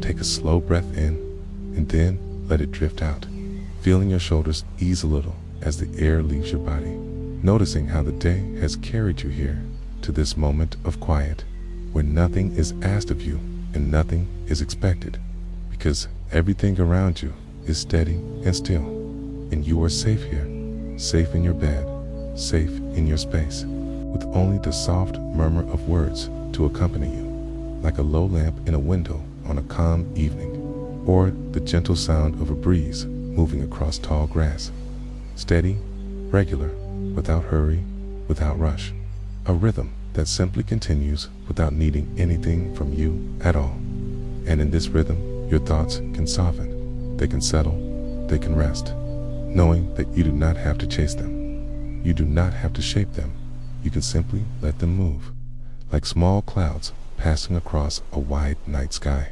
take a slow breath in and then let it drift out, feeling your shoulders ease a little as the air leaves your body, noticing how the day has carried you here to this moment of quiet, where nothing is asked of you and nothing is expected, because everything around you is steady and still, and you are safe here, safe in your bed, safe in your space, with only the soft murmur of words to accompany you, like a low lamp in a window on a calm evening, or the gentle sound of a breeze moving across tall grass. Steady, regular, without hurry, without rush. A rhythm that simply continues without needing anything from you at all. And in this rhythm, your thoughts can soften, they can settle, they can rest, knowing that you do not have to chase them. You do not have to shape them. You can simply let them move, like small clouds passing across a wide night sky,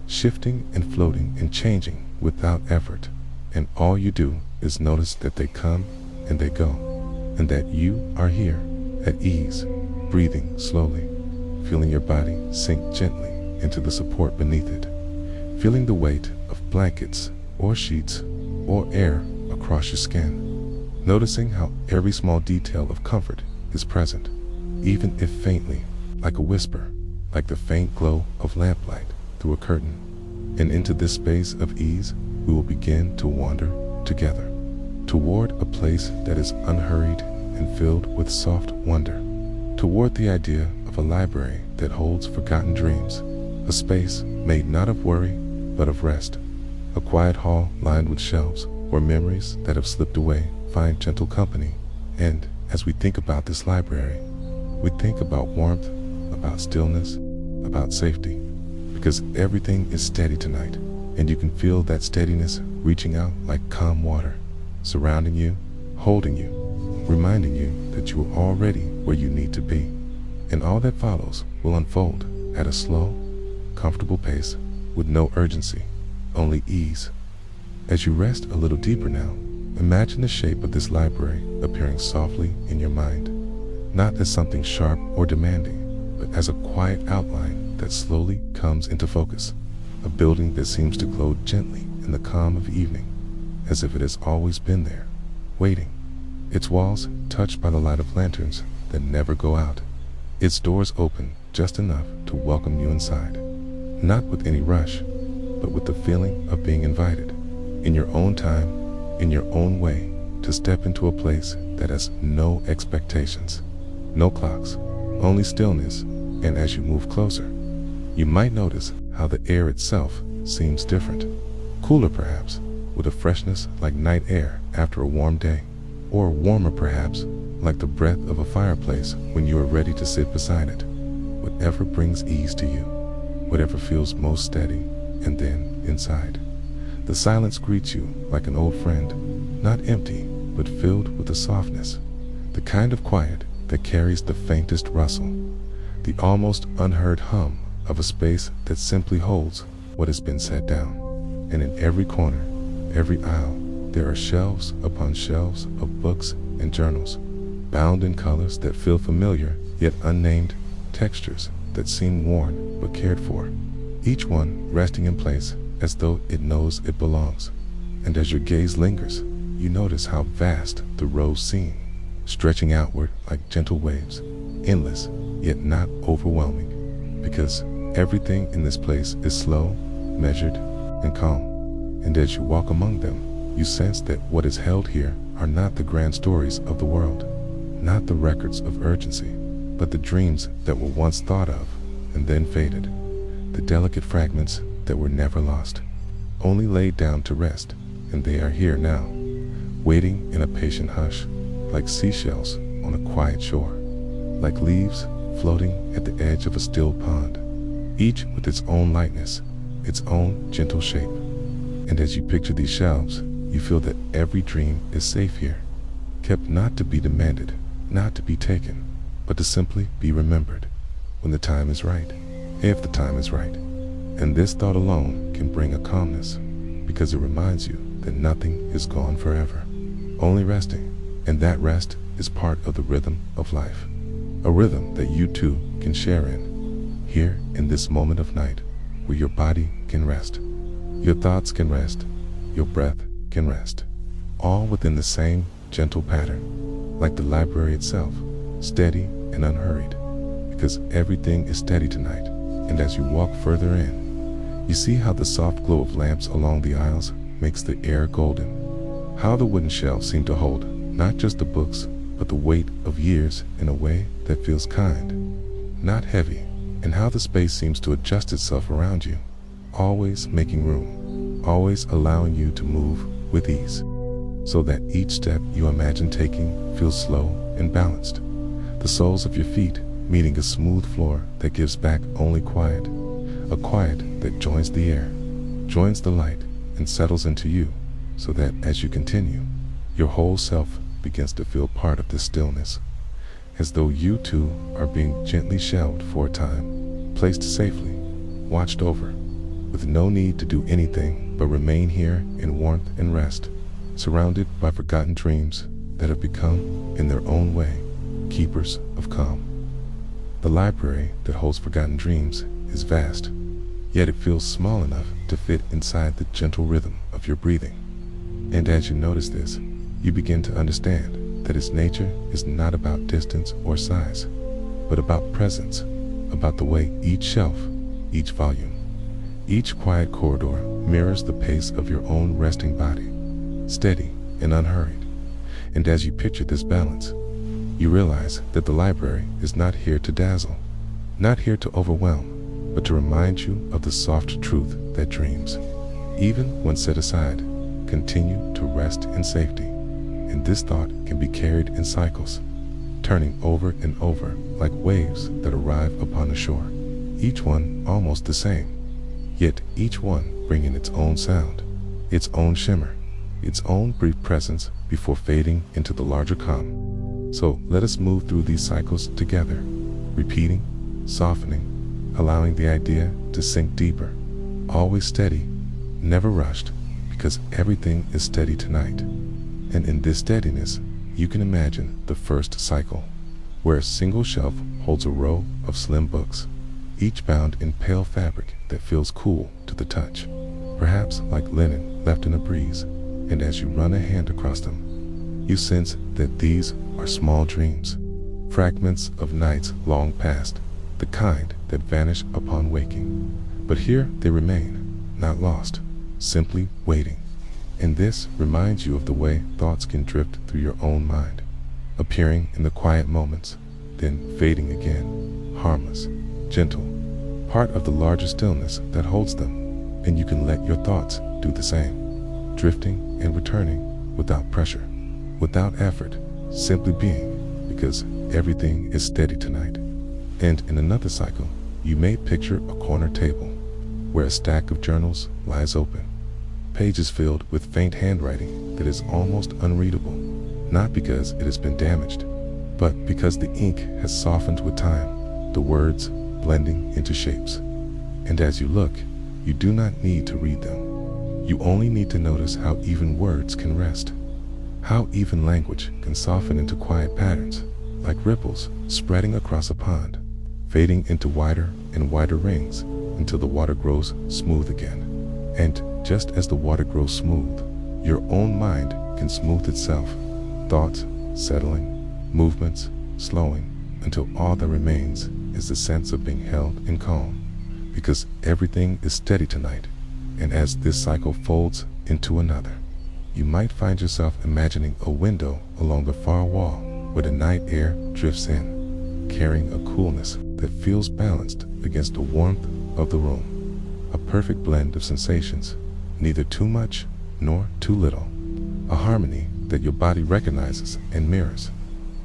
shifting and floating and changing without effort. And all you do is notice that they come and they go, and that you are here at ease, breathing slowly, feeling your body sink gently into the support beneath it, feeling the weight of blankets or sheets or air across your skin, noticing how every small detail of comfort is present, even if faintly, like a whisper, like the faint glow of lamplight through a curtain. And into this space of ease, we will begin to wander together, toward a place that is unhurried and filled with soft wonder, toward the idea of a library that holds forgotten dreams, a space made not of worry, but of rest, a quiet hall lined with shelves where memories that have slipped away find gentle company. And as we think about this library, we think about warmth, about stillness, about safety, because everything is steady tonight, and you can feel that steadiness reaching out like calm water, surrounding you, holding you, reminding you that you are already where you need to be. And all that follows will unfold at a slow, comfortable pace with no urgency, only ease. As you rest a little deeper now, imagine the shape of this library appearing softly in your mind, not as something sharp or demanding, but as a quiet outline that slowly comes into focus, a building that seems to glow gently in the calm of evening, as if it has always been there, waiting, its walls touched by the light of lanterns that never go out, its doors open just enough to welcome you inside, not with any rush, but with the feeling of being invited, in your own time, in your own way, to step into a place that has no expectations, no clocks, only stillness. And as you move closer, you might notice how the air itself seems different, cooler perhaps, with a freshness like night air after a warm day, or warmer perhaps, like the breath of a fireplace when you are ready to sit beside it. Whatever brings ease to you, whatever feels most steady. And then, inside, the silence greets you like an old friend, not empty, but filled with a softness, the kind of quiet that carries the faintest rustle, the almost unheard hum of a space that simply holds what has been set down. And in every corner, every aisle, there are shelves upon shelves of books and journals, bound in colors that feel familiar yet unnamed, textures that seem worn but cared for, each one resting in place as though it knows it belongs. And as your gaze lingers, you notice how vast the rows seem, stretching outward like gentle waves, endless yet not overwhelming, because everything in this place is slow, measured, and calm. And as you walk among them, you sense that what is held here are not the grand stories of the world, not the records of urgency, but the dreams that were once thought of and then faded, the delicate fragments that were never lost, only laid down to rest. And they are here now, waiting in a patient hush, like seashells on a quiet shore, like leaves floating at the edge of a still pond, each with its own lightness, its own gentle shape. And as you picture these shelves, you feel that every dream is safe here, kept not to be demanded, not to be taken, but to simply be remembered when the time is right, if the time is right. And this thought alone can bring a calmness, because it reminds you that nothing is gone forever, only resting, and that rest is part of the rhythm of life, a rhythm that you too can share in, here in this moment of night, where your body can rest, your thoughts can rest, your breath can rest, all within the same gentle pattern, like the library itself, steady and unhurried, because everything is steady tonight. And as you walk further in, you see how the soft glow of lamps along the aisles makes the air golden, how the wooden shelves seem to hold not just the books, but the weight of years in a way that feels kind, not heavy, and how the space seems to adjust itself around you, always making room, always allowing you to move with ease, so that each step you imagine taking feels slow and balanced, the soles of your feet meeting a smooth floor that gives back only quiet, a quiet that joins the air, joins the light, and settles into you, so that as you continue, your whole self begins to feel part of this stillness, as though you too are being gently shelved for a time, placed safely, watched over, with no need to do anything but remain here in warmth and rest, surrounded by forgotten dreams that have become, in their own way, keepers of calm. The library that holds forgotten dreams is vast, yet it feels small enough to fit inside the gentle rhythm of your breathing. And as you notice this, you begin to understand that its nature is not about distance or size, but about presence, about the way each shelf, each volume, each quiet corridor mirrors the pace of your own resting body, steady and unhurried. And as you picture this balance, you realize that the library is not here to dazzle, not here to overwhelm, but to remind you of the soft truth that dreams, even when set aside, continue to rest in safety. And this thought can be carried in cycles, turning over and over like waves that arrive upon the shore, each one almost the same, yet each one bringing its own sound, its own shimmer, its own brief presence before fading into the larger calm. So let us move through these cycles together, repeating, softening, allowing the idea to sink deeper, always steady, never rushed, because everything is steady tonight. And in this steadiness, you can imagine the first cycle, where a single shelf holds a row of slim books, each bound in pale fabric that feels cool to the touch, perhaps like linen left in a breeze. And as you run a hand across them, you sense that these are small dreams, fragments of nights long past, the kind that vanish upon waking. But here they remain, not lost, simply waiting. And this reminds you of the way thoughts can drift through your own mind, appearing in the quiet moments, then fading again, harmless, gentle, part of the larger stillness that holds them. And you can let your thoughts do the same, drifting and returning without pressure, without effort, simply being, because everything is steady tonight. And in another cycle, you may picture a corner table where a stack of journals lies open, pages filled with faint handwriting that is almost unreadable, not because it has been damaged, but because the ink has softened with time, the words blending into shapes. And as you look, you do not need to read them. You only need to notice how even words can rest, how even language can soften into quiet patterns, like ripples spreading across a pond, fading into wider and wider rings until the water grows smooth again. And just as the water grows smooth, your own mind can smooth itself, thoughts settling, movements slowing, until all that remains is the sense of being held in calm, because everything is steady tonight. And as this cycle folds into another, you might find yourself imagining a window along the far wall where the night air drifts in, carrying a coolness that feels balanced against the warmth of the room. A perfect blend of sensations, neither too much nor too little. A harmony that your body recognizes and mirrors,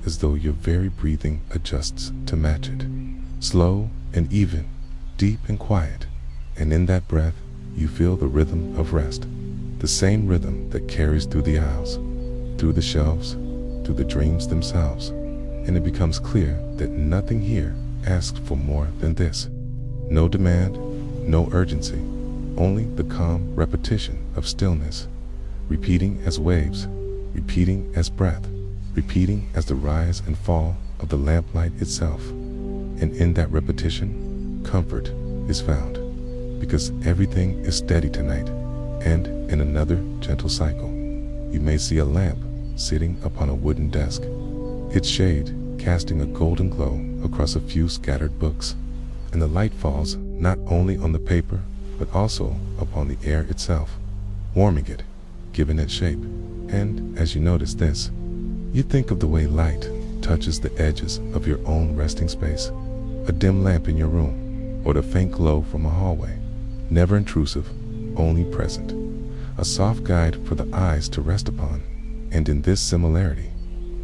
as though your very breathing adjusts to match it. Slow and even, deep and quiet, and in that breath, you feel the rhythm of rest, the same rhythm that carries through the aisles, through the shelves, through the dreams themselves. And it becomes clear that nothing here asks for more than this. No demand, no urgency, only the calm repetition of stillness, repeating as waves, repeating as breath, repeating as the rise and fall of the lamplight itself. And in that repetition, comfort is found, because everything is steady tonight. And in another gentle cycle, you may see a lamp sitting upon a wooden desk, its shade casting a golden glow across a few scattered books. And the light falls not only on the paper, but also upon the air itself, warming it, giving it shape. And as you notice this, you think of the way light touches the edges of your own resting space, a dim lamp in your room, or the faint glow from a hallway, never intrusive, only present, a soft guide for the eyes to rest upon. And in this similarity,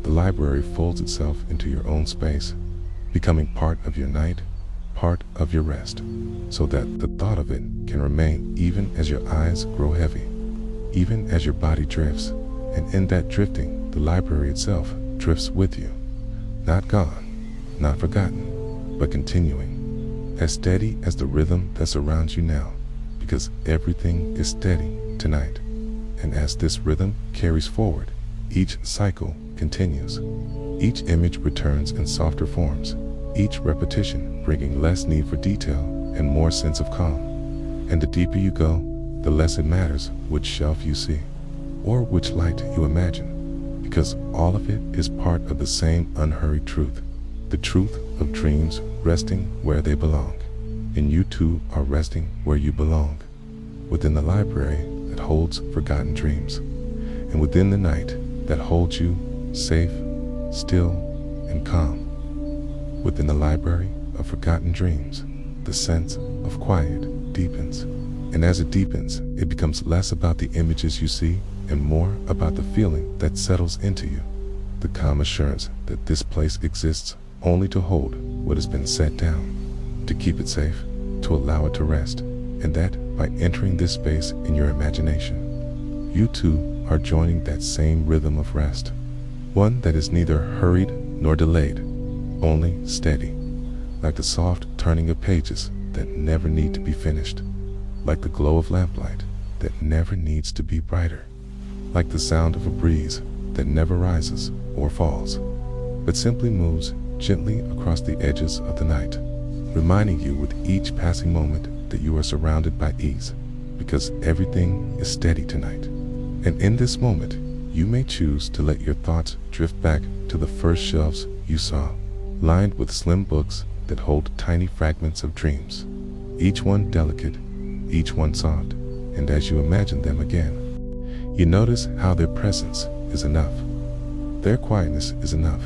the library folds itself into your own space, becoming part of your night, part of your rest, so that the thought of it can remain even as your eyes grow heavy, even as your body drifts. And in that drifting, the library itself drifts with you, not gone, not forgotten, but continuing, as steady as the rhythm that surrounds you now, because everything is steady tonight. And as this rhythm carries forward, each cycle continues. Each image returns in softer forms, each repetition bringing less need for detail and more sense of calm. And the deeper you go, the less it matters which shelf you see, or which light you imagine, because all of it is part of the same unhurried truth, the truth of dreams resting where they belong. And you too are resting where you belong, within the library that holds forgotten dreams, and within the night that holds you safe, still, and calm. Within the library of forgotten dreams, the sense of quiet deepens. And as it deepens, it becomes less about the images you see and more about the feeling that settles into you, the calm assurance that this place exists only to hold what has been set down, to keep it safe, to allow it to rest, and that by entering this space in your imagination, you too are joining that same rhythm of rest, one that is neither hurried nor delayed, only steady, like the soft turning of pages that never need to be finished, like the glow of lamplight that never needs to be brighter, like the sound of a breeze that never rises or falls, but simply moves gently across the edges of the night, reminding you with each passing moment that you are surrounded by ease, because everything is steady tonight. And in this moment, you may choose to let your thoughts drift back to the first shelves you saw, lined with slim books that hold tiny fragments of dreams, each one delicate, each one soft. And as you imagine them again, you notice how their presence is enough. Their quietness is enough.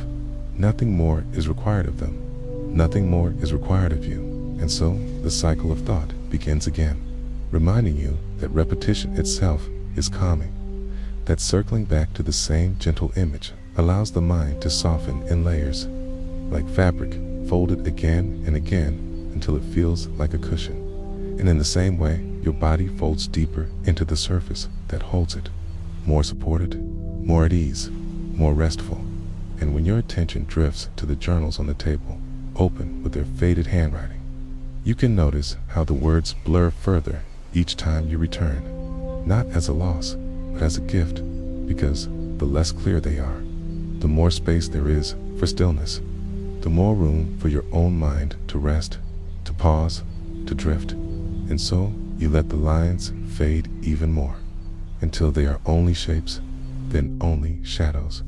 Nothing more is required of them. Nothing more is required of you. And so the cycle of thought begins again, reminding you that repetition itself is calming, that circling back to the same gentle image allows the mind to soften in layers, like fabric folded again and again until it feels like a cushion. And in the same way, your body folds deeper into the surface that holds it, more supported, more at ease, more restful. And when your attention drifts to the journals on the table, open with their faded handwriting, you can notice how the words blur further each time you return, not as a loss, but as a gift, because the less clear they are, the more space there is for stillness, the more room for your own mind to rest, to pause, to drift. And so you let the lines fade even more, until they are only shapes, then only shadows,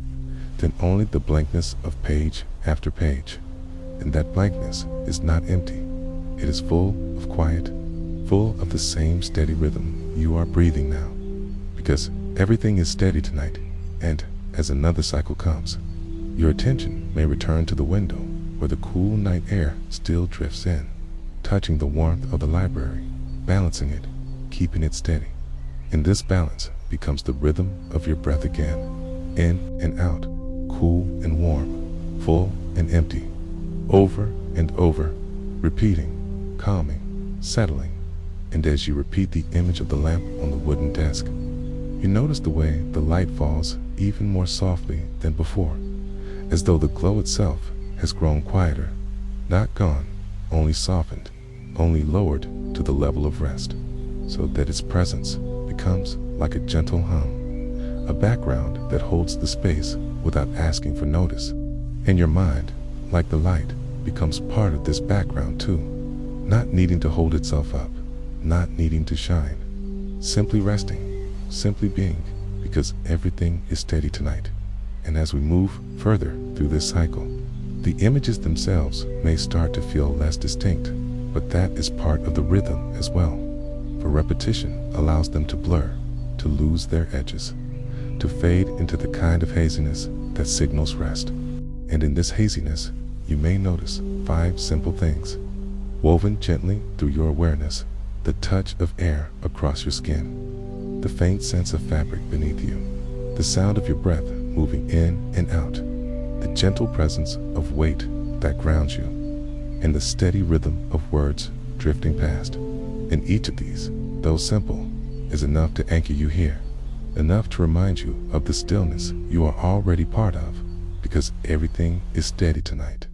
then only the blankness of page after page. And that blankness is not empty. It is full of quiet, full of the same steady rhythm you are breathing now, because everything is steady tonight. And as another cycle comes, your attention may return to the window where the cool night air still drifts in, touching the warmth of the library, balancing it, keeping it steady. And this balance becomes the rhythm of your breath again, in and out, cool and warm, full and empty, over and over, repeating, calming, settling. And as you repeat the image of the lamp on the wooden desk, you notice the way the light falls even more softly than before, as though the glow itself has grown quieter, not gone, only softened, only lowered to the level of rest, so that its presence becomes like a gentle hum, a background that holds the space without asking for notice. And your mind, like the light, becomes part of this background too, not needing to hold itself up, not needing to shine, simply resting, simply being, because everything is steady tonight. And as we move further through this cycle, the images themselves may start to feel less distinct, but that is part of the rhythm as well. For repetition allows them to blur, to lose their edges, to fade into the kind of haziness that signals rest. And in this haziness, you may notice 5 simple things, woven gently through your awareness: the touch of air across your skin, the faint sense of fabric beneath you, the sound of your breath moving in and out, the gentle presence of weight that grounds you, and the steady rhythm of words drifting past. And each of these, though simple, is enough to anchor you here, enough to remind you of the stillness you are already part of, because everything is steady tonight.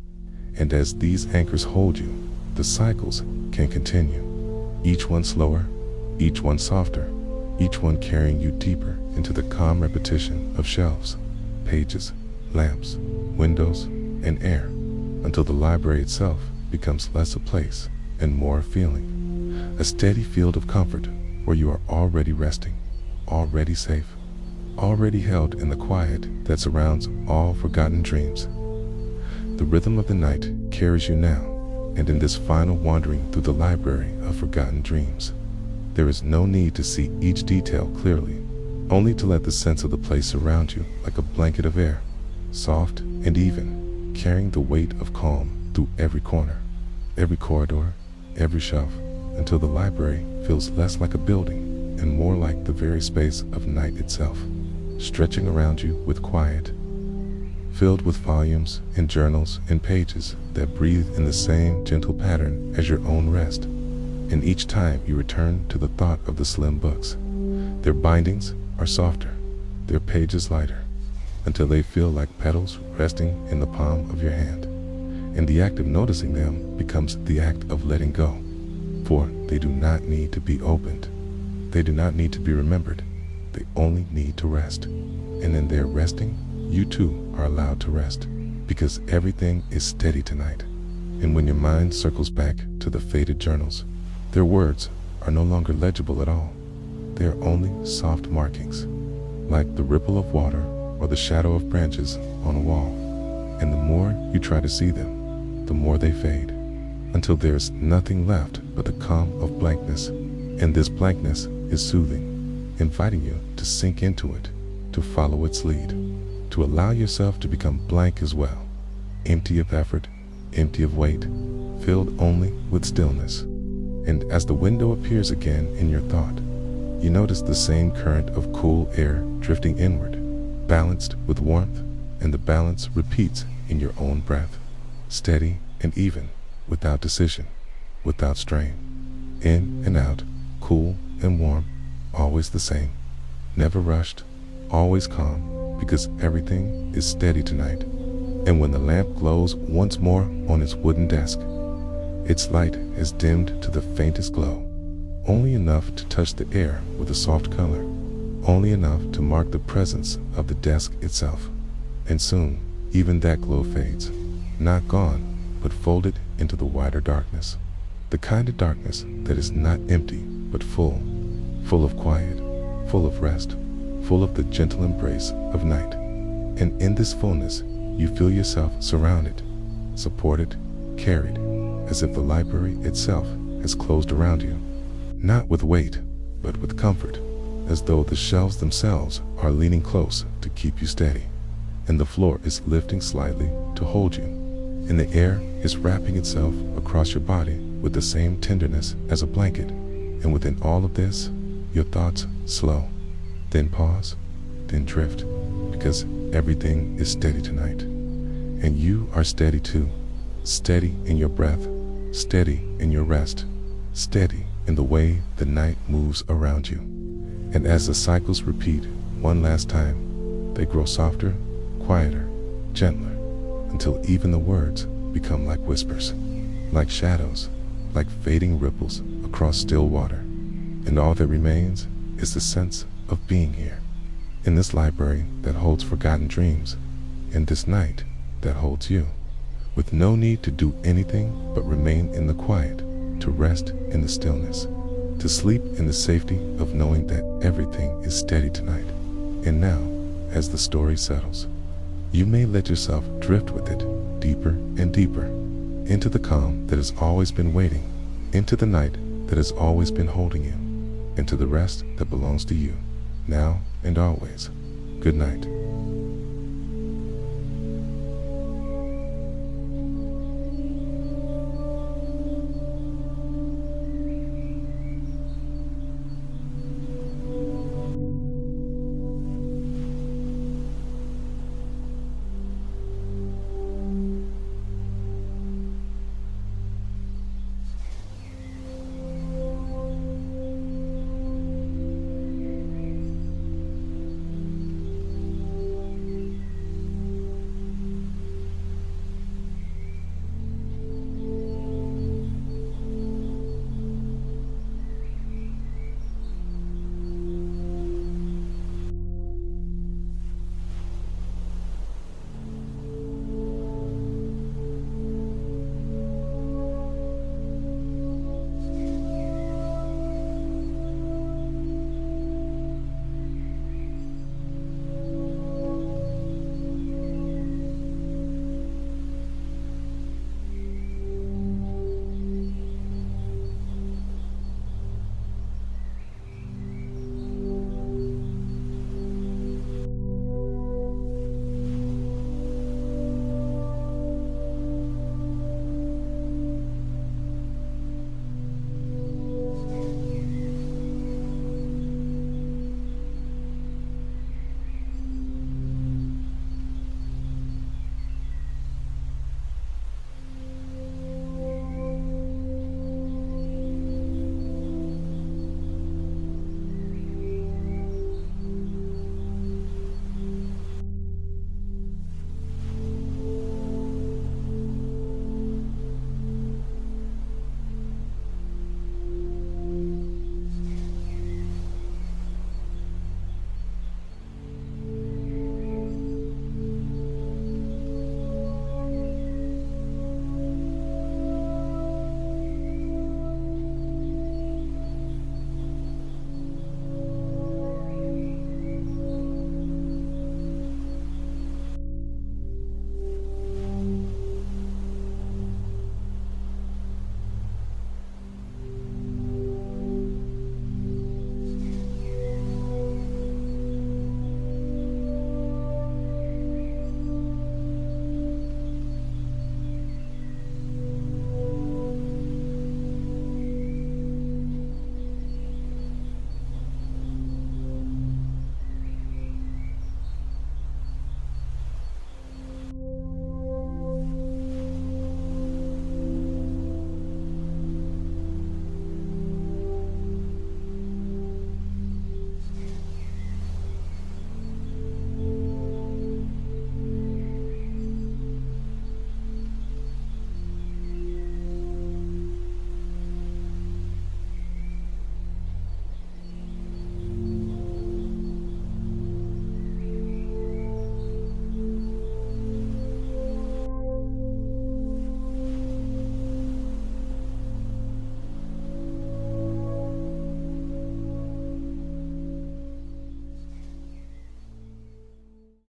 And as these anchors hold you, the cycles can continue, each one slower, each one softer, each one carrying you deeper into the calm repetition of shelves, pages, lamps, windows, and air, until the library itself becomes less a place and more a feeling, a steady field of comfort where you are already resting, already safe, already held in the quiet that surrounds all forgotten dreams. The rhythm of the night carries you now, and in this final wandering through the library of forgotten dreams, there is no need to see each detail clearly, only to let the sense of the place surround you like a blanket of air, soft and even, carrying the weight of calm through every corner, every corridor, every shelf, until the library feels less like a building and more like the very space of night itself, stretching around you with quiet, filled with volumes and journals and pages that breathe in the same gentle pattern as your own rest. And each time you return to the thought of the slim books, their bindings are softer, their pages lighter, until they feel like petals resting in the palm of your hand. And the act of noticing them becomes the act of letting go, for they do not need to be opened. They do not need to be remembered. They only need to rest. And in their resting, you too are allowed to rest, because everything is steady tonight. And when your mind circles back to the faded journals, their words are no longer legible at all. They are only soft markings, like the ripple of water or the shadow of branches on a wall. And the more you try to see them, the more they fade, until there is nothing left but the calm of blankness. And this blankness is soothing, inviting you to sink into it, to follow its lead, to allow yourself to become blank as well, empty of effort, empty of weight, filled only with stillness. And as the window appears again in your thought, you notice the same current of cool air drifting inward, balanced with warmth, and the balance repeats in your own breath, steady and even, without decision, without strain. In and out, cool and warm, always the same, never rushed, always calm, because everything is steady tonight. And when the lamp glows once more on its wooden desk, its light has dimmed to the faintest glow, only enough to touch the air with a soft color, only enough to mark the presence of the desk itself. And soon, even that glow fades, not gone, but folded into the wider darkness, the kind of darkness that is not empty, but full of quiet, full of rest, full of the gentle embrace of night. And in this fullness, you feel yourself surrounded, supported, carried, as if the library itself has closed around you, not with weight, but with comfort, as though the shelves themselves are leaning close to keep you steady, and the floor is lifting slightly to hold you, and the air is wrapping itself across your body with the same tenderness as a blanket. And within all of this, your thoughts slow, then pause, then drift, because everything is steady tonight. And you are steady too, steady in your breath, steady in your rest, steady in the way the night moves around you. And as the cycles repeat one last time, they grow softer, quieter, gentler, until even the words become like whispers, like shadows, like fading ripples across still water. And all that remains is the sense of being here, in this library that holds forgotten dreams, in this night that holds you, with no need to do anything but remain in the quiet, to rest in the stillness, to sleep in the safety of knowing that everything is steady tonight. And now, as the story settles, you may let yourself drift with it deeper and deeper into the calm that has always been waiting, into the night that has always been holding you, into the rest that belongs to you, now and always. Good night.